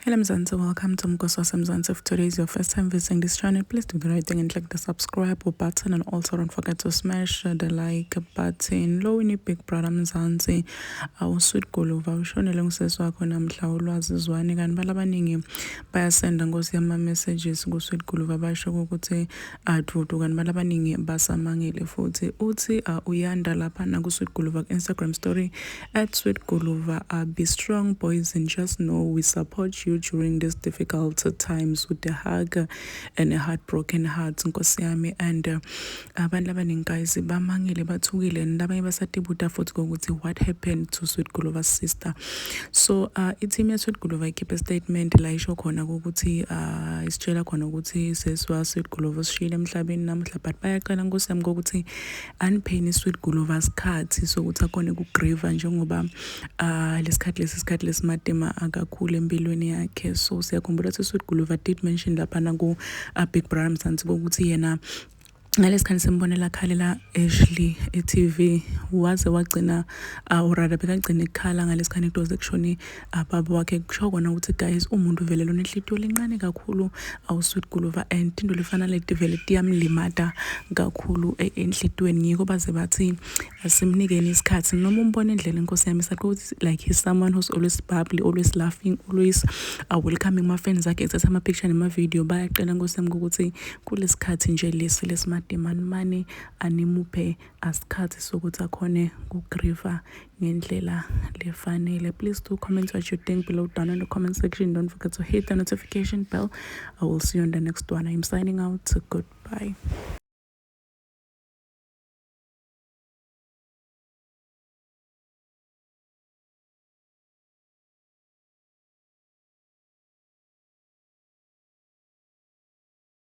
Hello Mzansi, welcome to Mkosi Mzansi. If today is your first time visiting this channel, please do the right thing and click the subscribe button, and also don't forget to smash the like button. Lo ini big brother Mzansi awusweet Guluva ushonele ngusesi wakho namhla ulwazizwane kanti balabaningi bayasenda ngosi ama messages kusweet Guluva basho ukuthi adudu kanti balabaningi basamangile futhi uthi uyanda lapha na kusweet Guluva Instagram story @sweetguluva. Be strong boys and just know we support you during these difficult times with a hug and a heartbroken heart nkosi yami. And abantu abaningi guys bamangile bathukile nabanye basatibuta futhi ukuthi what happened to Sweet Guluva's sister. So i-team ya Sweet Guluva ikhiphe statement la isho khona ukuthi isitshela khona ukuthi sesiwa Sweet Guluva sishile emhlabeni namuhla, but bayaqala nkosi yami ukuthi anipheni Sweet Guluva isikhathi sokuthi akhone ukugrieve njengoba lesikhathi lesimatema akakhulu empilweni yakhe. So siyakhumbula ukuthi Sweet Guluva did mention lapha na ku Big Brother Mzansi ukuthi yena ngalesikhathi sembonela khalela Ashley e-TV waze wagcina urada bekagcina ekhala ngalesikhathi kudoze kushone baba wakhe. Kusho kona ukuthi guys umuntu vele lona inhlitiyo lencane kakhulu Sweet Guluva, and into lefana le develop yamlimata kakhulu enhlitweni. Ngiko baze bathi asimnikeni isikhathi noma umbone indlela inkosi yami ukuthi like he's someone who's always bubbly, always laughing, always welcoming my friends akhe, ethatha ama picture nema video. Bayaqela nkosi yami ukuthi kulesikhathi nje lesimatema mani animuphe asikhathi sokuthi akhone ukugrieve ngendlela lefanele. Please do comment what you think below down in the comment section. Don't forget to hit the notification bell. I will see you on the next one. I'm signing out. Goodbye.